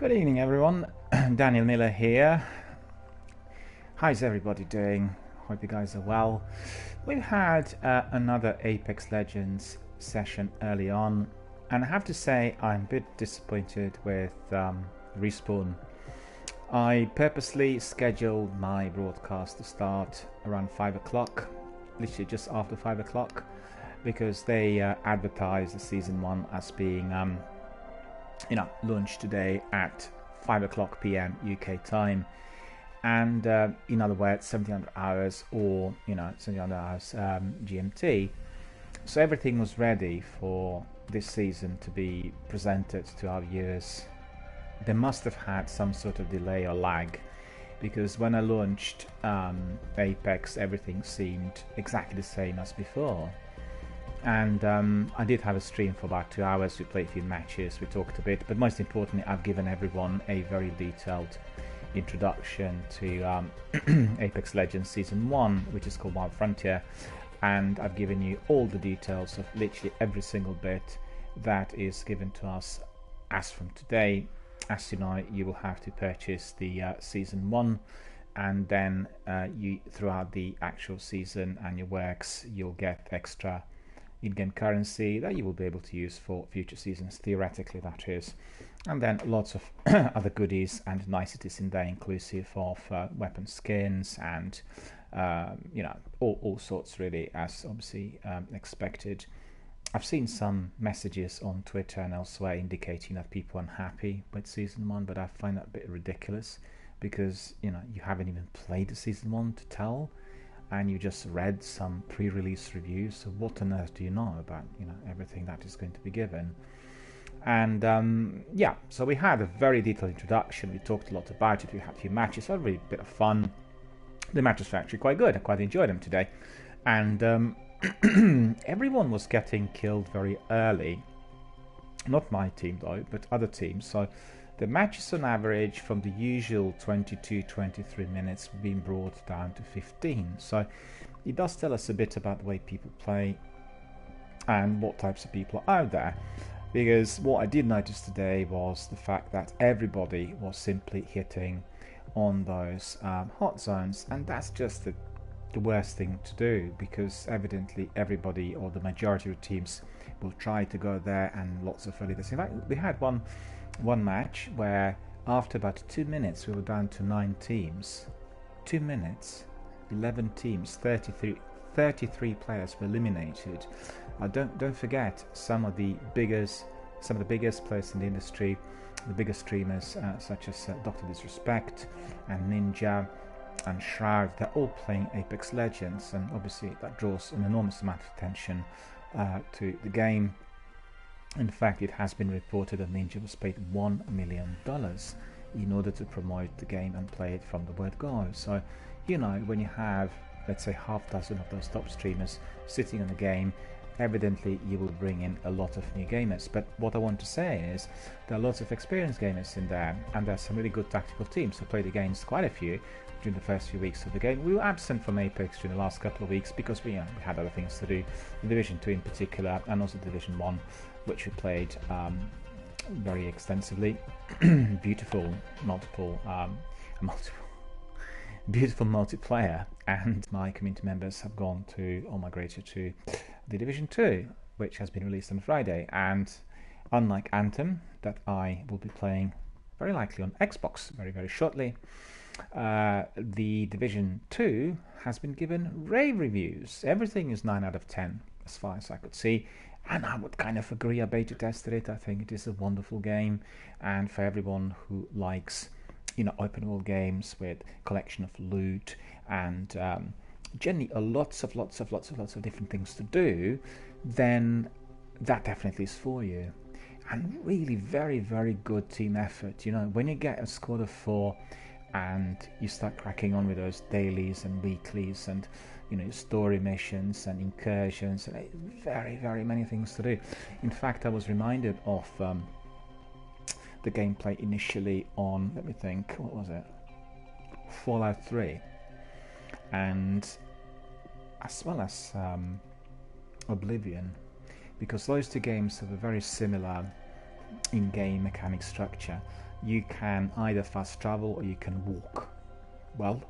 Good evening, everyone. Daniel Miller here. How's everybody doing? Hope you guys are well. We've had another Apex Legends session early on, and I have to say I'm a bit disappointed with Respawn. I purposely scheduled my broadcast to start around 5 o'clock, literally just after 5 o'clock, because they advertised the Season 1 as being launch today at 5 o'clock PM UK time, and in other words 1700 hours or 1700 hours GMT. So everything was ready for this season to be presented to our viewers. They must have had some sort of delay or lag, because when I launched Apex, everything seemed exactly the same as before. And I did have a stream for about 2 hours. We played a few matches, we talked a bit, but most importantly I've given everyone a very detailed introduction to Apex Legends Season 1, which is called Wild Frontier, and I've given you all the details of literally every single bit that is given to us as from today. As you know, you will have to purchase the Season 1, and then you throughout the actual season and your works you'll get extra in-game currency that you will be able to use for future seasons, theoretically that is, and then lots of other goodies and niceties in there, inclusive of weapon skins and all sorts really, as obviously expected. I've seen some messages on Twitter and elsewhere indicating that people are unhappy with Season 1, but I find that a bit ridiculous, because you haven't even played the Season 1 to tell, and you just read some pre-release reviews. So what on earth do you know about everything that is going to be given? And so we had a very detailed introduction. We talked a lot about it. We had a few matches, so a really bit of fun. The matches were actually quite good. I quite enjoyed them today, and everyone was getting killed very early. Not my team though, but other teams. So the matches on average from the usual 22-23 minutes being brought down to 15. So it does tell us a bit about the way people play and what types of people are out there. Because what I did notice today was the fact that everybody was simply hitting on those hot zones, and that's just the worst thing to do, because evidently everybody, or the majority of teams, will try to go there, and lots of early deaths. In fact, we had one match where after about 2 minutes we were down to 9 teams. 2 minutes, 11 teams, 33 players were eliminated. Don't forget some of the biggest players in the industry, the biggest streamers such as Dr. Disrespect and Ninja and Shroud. They're all playing Apex Legends, and obviously that draws an enormous amount of attention to the game. In fact, it has been reported that Ninja was paid $1 million in order to promote the game and play it from the word go. So, when you have, let's say, half dozen of those top streamers sitting on the game, evidently you will bring in a lot of new gamers. But what I want to say is there are lots of experienced gamers in there, and there's some really good tactical teams. I played against quite a few during the first few weeks of the game. We were absent from Apex during the last couple of weeks because we had other things to do, Division 2 in particular, and also Division 1, which we played very extensively. Beautiful multiplayer, and my community members have gone to, or migrated to, the Division 2, which has been released on Friday. And unlike Anthem, that I will be playing very likely on Xbox very, very shortly, the Division 2 has been given rave reviews. Everything is 9 out of 10 as far as I could see, and I would kind of agree. I beta tested it. I think it is a wonderful game, and for everyone who likes open world games with collection of loot and generally lots of different things to do, then that definitely is for you. And really very, very good team effort. When you get a squad of 4 and you start cracking on with those dailies and weeklies and story missions and incursions, and very, very many things to do. In fact, I was reminded of the gameplay initially on, let me think, what was it? Fallout 3, and as well as Oblivion, because those two games have a very similar in-game mechanic structure. you can either fast travel or you can walk. Well,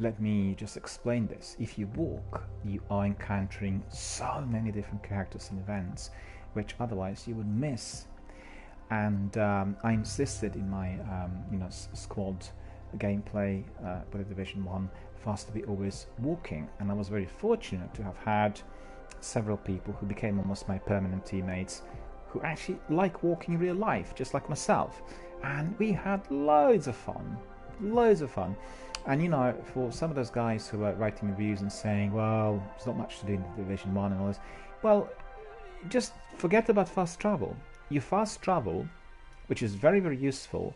let me just explain this. If you walk, you are encountering so many different characters and events which otherwise you would miss. And I insisted in my squad gameplay with the Division 1 for us to be always walking, and I was very fortunate to have had several people who became almost my permanent teammates who actually like walking in real life, just like myself, and we had loads of fun. And you know, for some of those guys who are writing reviews and saying, well, there's not much to do in the Division 1 and all this, well, just forget about fast travel. You fast travel, which is very, very useful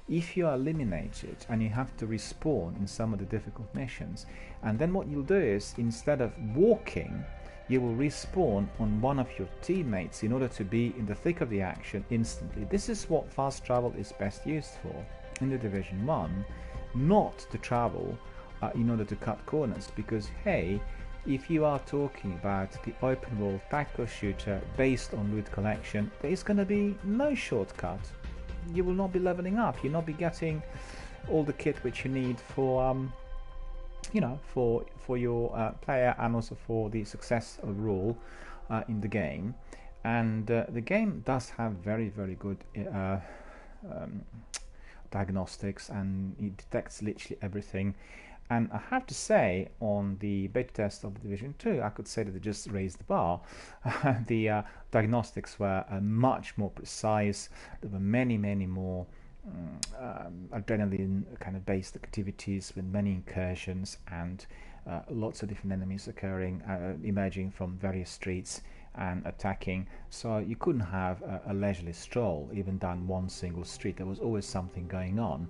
if you are eliminated and you have to respawn in some of the difficult missions. And then what you'll do is, instead of walking, you will respawn on one of your teammates in order to be in the thick of the action instantly. This is what fast travel is best used for in the Division 1, not to travel in order to cut corners, because hey, if you are talking about the open world tactical shooter based on loot collection, there is going to be no shortcut. You will not be leveling up, you'll not be getting all the kit which you need for for your player, and also for the success overall in the game. And the game does have very, very good diagnostics, and it detects literally everything. And I have to say, on the beta test of the Division 2, I could say that they just raised the bar. The diagnostics were much more precise. There were many, many more adrenaline kind of based activities with many incursions and lots of different enemies occurring, emerging from various streets and attacking. So you couldn't have a leisurely stroll even down one single street. There was always something going on.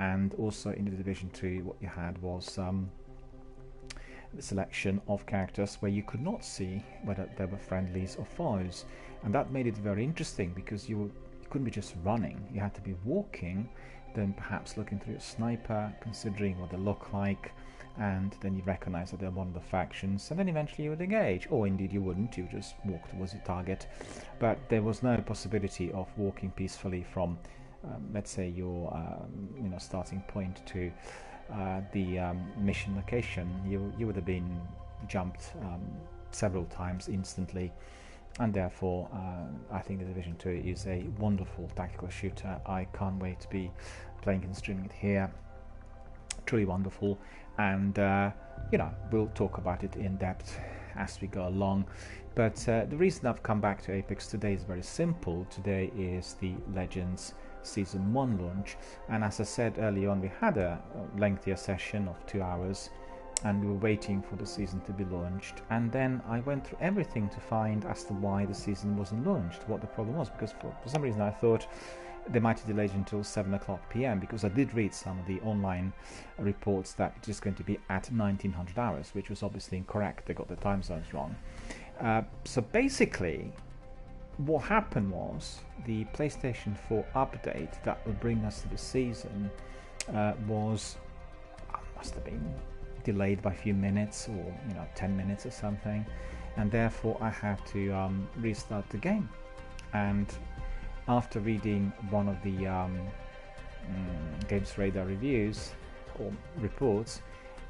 And also in the Division 2, what you had was the selection of characters where you could not see whether they were friendlies or foes, and that made it very interesting, because you couldn't be just running, you had to be walking, then perhaps looking through a sniper, considering what they look like, and then you recognize that they're one of the factions, and then eventually you would engage, or indeed you wouldn't, you just walk towards your target. But there was no possibility of walking peacefully from let's say your starting point to the mission location. You would have been jumped several times instantly, and therefore I think the Division 2 is a wonderful tactical shooter. I can't wait to be playing and streaming it here. Truly wonderful, and we'll talk about it in depth as we go along. But the reason I've come back to Apex today is very simple. Today is the Legends Season 1 launch, and as I said early on, we had a lengthier session of 2 hours, and we were waiting for the season to be launched. And then I went through everything to find as to why the season wasn't launched, what the problem was, because for some reason I thought they might have delayed until 7 o'clock PM, because I did read some of the online reports that it's just going to be at 1900 hours, which was obviously incorrect. They got the time zones wrong. So basically what happened was the PlayStation 4 update that would bring us to the season must have been delayed by a few minutes, or 10 minutes or something, and therefore I had to restart the game. And after reading one of the Games Radar reviews or reports,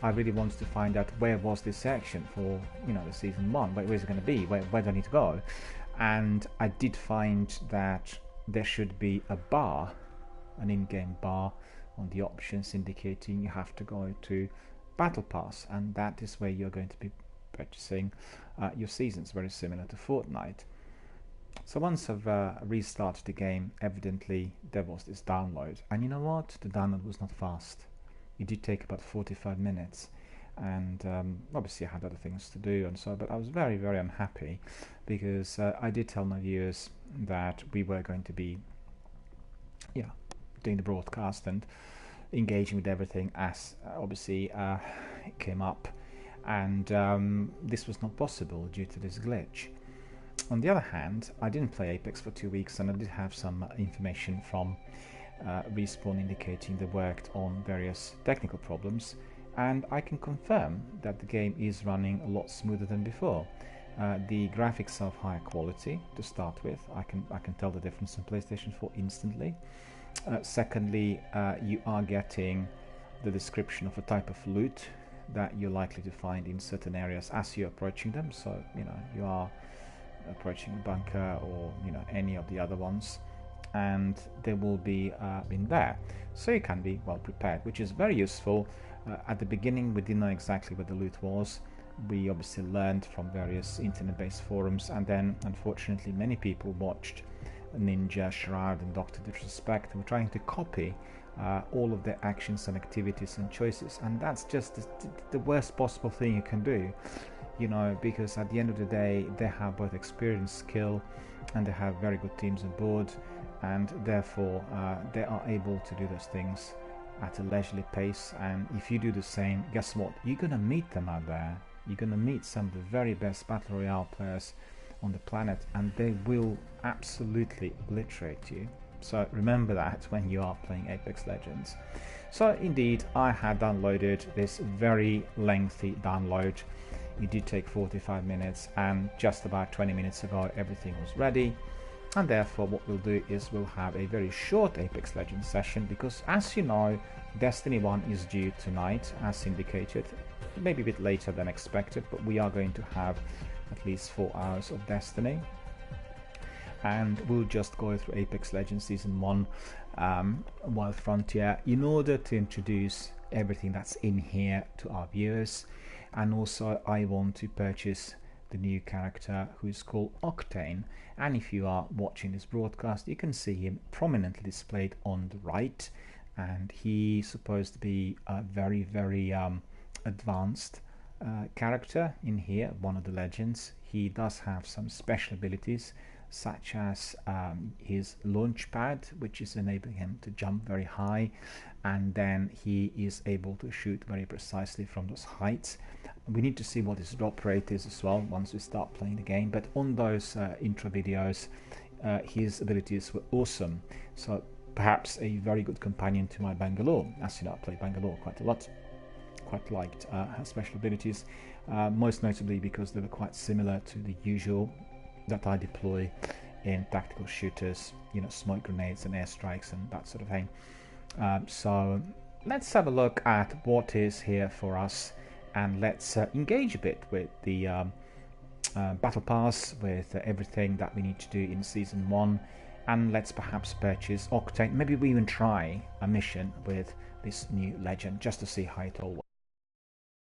I really wanted to find out where was this section for the season 1, where is it going to be, where do I need to go. And I did find that there should be a bar, an in-game bar on the options indicating you have to go to Battle Pass, and that is where you're going to be purchasing your seasons, very similar to Fortnite. So once I've restarted the game, evidently there was this download, and you know what? The download was not fast. It did take about 45 minutes. And obviously I had other things to do and so, but I was very, very unhappy, because I did tell my viewers that we were going to be doing the broadcast and engaging with everything as obviously it came up, and this was not possible due to this glitch. On the other hand, I didn't play Apex for 2 weeks, and I did have some information from Respawn indicating they worked on various technical problems, and I can confirm that the game is running a lot smoother than before. The graphics are of higher quality to start with. I can tell the difference in PlayStation 4 instantly. Secondly, you are getting the description of a type of loot that you're likely to find in certain areas as you're approaching them. So, you know, you are approaching a bunker or, you know, any of the other ones, and they will be in there. So you can be well prepared, which is very useful. At the beginning, we didn't know exactly where the loot was. We obviously learned from various internet-based forums, and then unfortunately many people watched Ninja, Shroud and Dr. Disrespect and were trying to copy all of their actions and activities and choices, and that's just the worst possible thing you can do, you know, because at the end of the day they have both experience, skill, and they have very good teams on board, and therefore they are able to do those things at a leisurely pace. And if you do the same, guess what, you're gonna meet them out there. You're gonna meet some of the very best battle royale players on the planet, and they will absolutely obliterate you. So remember that when you are playing Apex Legends. So indeed, I had downloaded this very lengthy download. It did take 45 minutes, and just about 20 minutes ago everything was ready. And therefore what we'll do is we'll have a very short Apex Legends session, because as you know, Destiny 1 is due tonight as indicated, maybe a bit later than expected, but we are going to have at least 4 hours of Destiny, and we'll just go through Apex Legends Season 1 Wild Frontier in order to introduce everything that's in here to our viewers. And also I want to purchase the new character who is called Octane, and if you are watching this broadcast you can see him prominently displayed on the right, and he's supposed to be a very advanced character in here, one of the legends. He does have some special abilities such as his launch pad, which is enabling him to jump very high, and then he is able to shoot very precisely from those heights. We need to see what his drop rate is as well once we start playing the game, but on those intro videos his abilities were awesome, so perhaps a very good companion to my Bangalore. As you know, I play Bangalore quite a lot. Quite liked her special abilities, most notably because they were quite similar to the usual that I deploy in tactical shooters, you know, smoke grenades and airstrikes and that sort of thing. So let's have a look at what is here for us, and let's engage a bit with the battle pass, with everything that we need to do in Season 1, and let's perhaps purchase Octane. Maybe we even try a mission with this new legend just to see how it all works.